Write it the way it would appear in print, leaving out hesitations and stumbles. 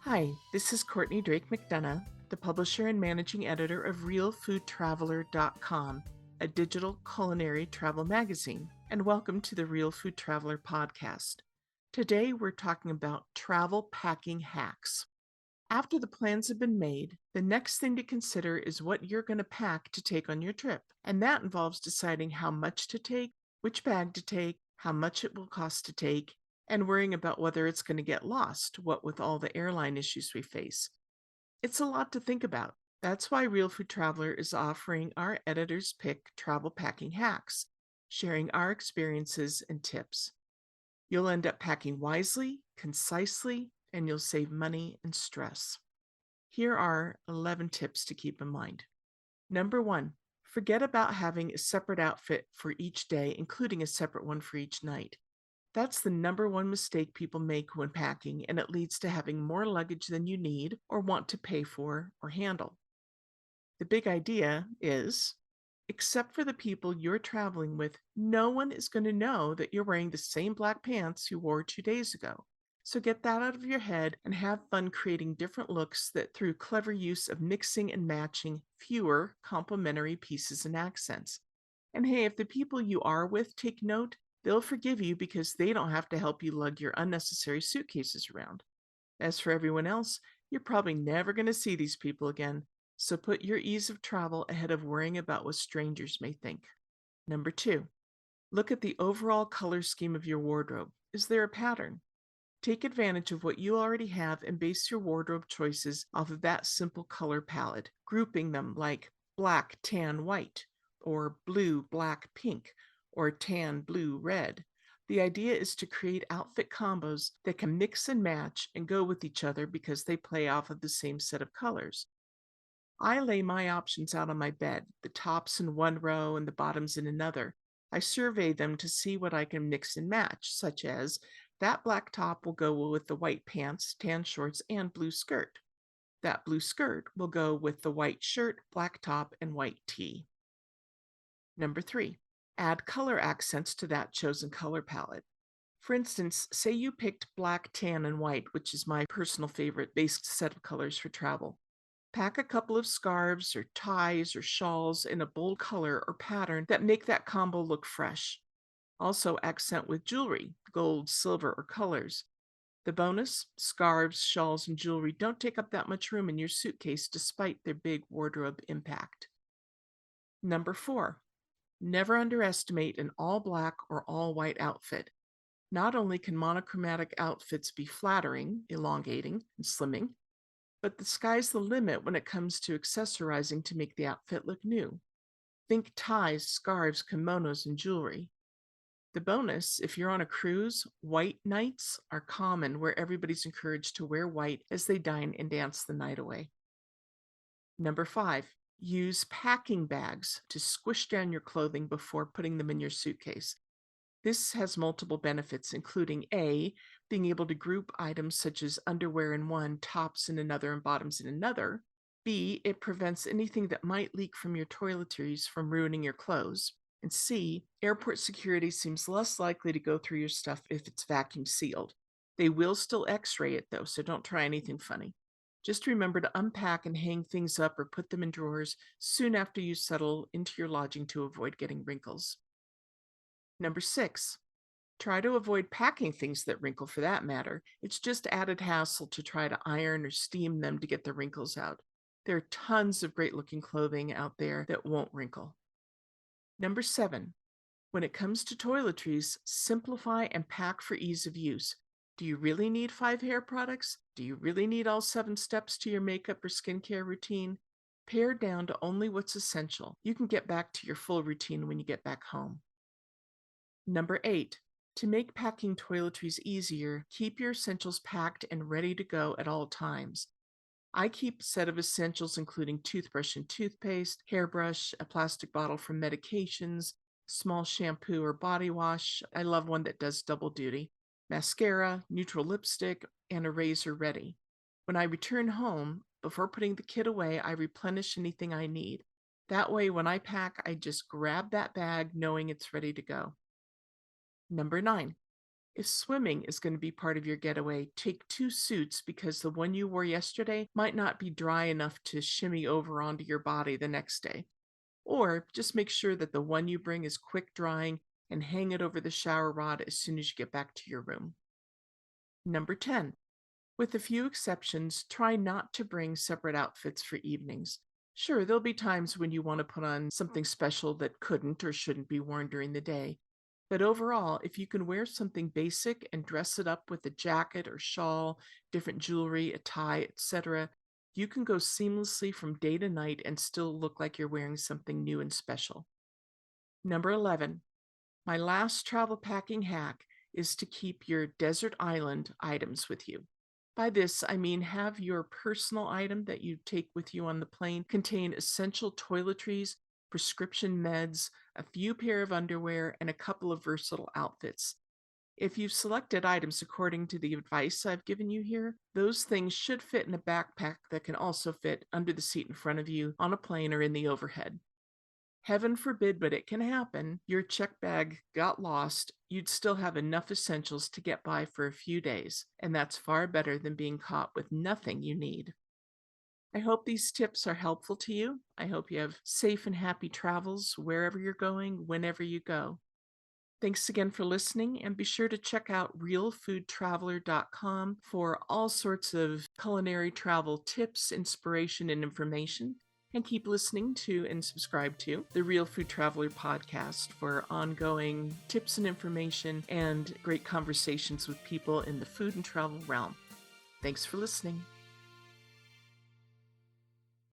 Hi, this is Courtney Drake McDonough, the publisher and managing editor of RealFoodTraveler.com, a digital culinary travel magazine, and welcome to the Real Food Traveler podcast. Today we're talking about travel packing hacks. After the plans have been made, the next thing to consider is what you're going to pack to take on your trip, and that involves deciding how much to take, which bag to take, how much it will cost to take, and worrying about whether it's going to get lost, what with all the airline issues we face. It's a lot to think about. That's why Real Food Traveler is offering our editors pick travel packing hacks, sharing our experiences and tips. You'll end up packing wisely, concisely, and you'll save money and stress. Here are 11 tips to keep in mind. Number one, forget about having a separate outfit for each day, including a separate one for each night. That's the number one mistake people make when packing, and it leads to having more luggage than you need or want to pay for or handle. The big idea is, except for the people you're traveling with, no one is going to know that you're wearing the same black pants you wore 2 days ago. So get that out of your head and have fun creating different looks that through clever use of mixing and matching fewer complementary pieces and accents. And hey, if the people you are with take note, they'll forgive you because they don't have to help you lug your unnecessary suitcases around. As for everyone else, you're probably never going to see these people again, so put your ease of travel ahead of worrying about what strangers may think. Number two, look at the overall color scheme of your wardrobe. Is there a pattern? Take advantage of what you already have and base your wardrobe choices off of that simple color palette, grouping them like black, tan, white, or blue, black, pink, or tan, blue, red. The idea is to create outfit combos that can mix and match and go with each other because they play off of the same set of colors. I lay my options out on my bed, the tops in one row and the bottoms in another. I survey them to see what I can mix and match, such as that black top will go with the white pants, tan shorts, and blue skirt. That blue skirt will go with the white shirt, black top, and white tee. Number three, add color accents to that chosen color palette. For instance, say you picked black, tan, and white, which is my personal favorite basic set of colors for travel. Pack a couple of scarves or ties or shawls in a bold color or pattern that make that combo look fresh. Also, accent with jewelry, gold, silver, or colors. The bonus, scarves, shawls, and jewelry don't take up that much room in your suitcase despite their big wardrobe impact. Number four, never underestimate an all black or all white outfit. Not only can monochromatic outfits be flattering, elongating, and slimming, but the sky's the limit when it comes to accessorizing to make the outfit look new. Think ties, scarves, kimonos, and jewelry. The bonus, if you're on a cruise, white nights are common where everybody's encouraged to wear white as they dine and dance the night away. Number five, use packing bags to squish down your clothing before putting them in your suitcase. This has multiple benefits, including A, being able to group items such as underwear in one, tops in another, and bottoms in another. B, it prevents anything that might leak from your toiletries from ruining your clothes. And C, airport security seems less likely to go through your stuff if it's vacuum sealed. They will still x ray it though, so don't try anything funny. Just remember to unpack and hang things up or put them in drawers soon after you settle into your lodging to avoid getting wrinkles. Number six, try to avoid packing things that wrinkle for that matter. It's just added hassle to try to iron or steam them to get the wrinkles out. There are tons of great looking clothing out there that won't wrinkle. Number seven, when it comes to toiletries, simplify and pack for ease of use. Do you really need 5 hair products? Do you really need all 7 steps to your makeup or skincare routine? Pare down to only what's essential. You can get back to your full routine when you get back home. Number eight, to make packing toiletries easier, keep your essentials packed and ready to go at all times. I keep a set of essentials including toothbrush and toothpaste, hairbrush, a plastic bottle for medications, small shampoo or body wash. I love one that does double duty, mascara, neutral lipstick, and a razor ready. When I return home, before putting the kit away, I replenish anything I need. That way, when I pack, I just grab that bag knowing it's ready to go. Number nine, If swimming is going to be part of your getaway, take 2 suits because the one you wore yesterday might not be dry enough to shimmy over onto your body the next day. Or just make sure that the one you bring is quick drying and hang it over the shower rod as soon as you get back to your room. Number 10. With a few exceptions, try not to bring separate outfits for evenings. Sure, there'll be times when you want to put on something special that couldn't or shouldn't be worn during the day. But overall, if you can wear something basic and dress it up with a jacket or shawl, different jewelry, a tie, etc., you can go seamlessly from day to night and still look like you're wearing something new and special. Number 11. My last travel packing hack is to keep your desert island items with you. By this, I mean have your personal item that you take with you on the plane contain essential toiletries, prescription meds, a few pair of underwear, and a couple of versatile outfits. If you've selected items according to the advice I've given you here, those things should fit in a backpack that can also fit under the seat in front of you on a plane or in the overhead. Heaven forbid, but it can happen, your check bag got lost, you'd still have enough essentials to get by for a few days, and that's far better than being caught with nothing you need. I hope these tips are helpful to you. I hope you have safe and happy travels wherever you're going, whenever you go. Thanks again for listening, and be sure to check out realfoodtraveler.com for all sorts of culinary travel tips, inspiration, and information. And keep listening to and subscribe to the Real Food Traveler podcast for ongoing tips and information and great conversations with people in the food and travel realm. Thanks for listening.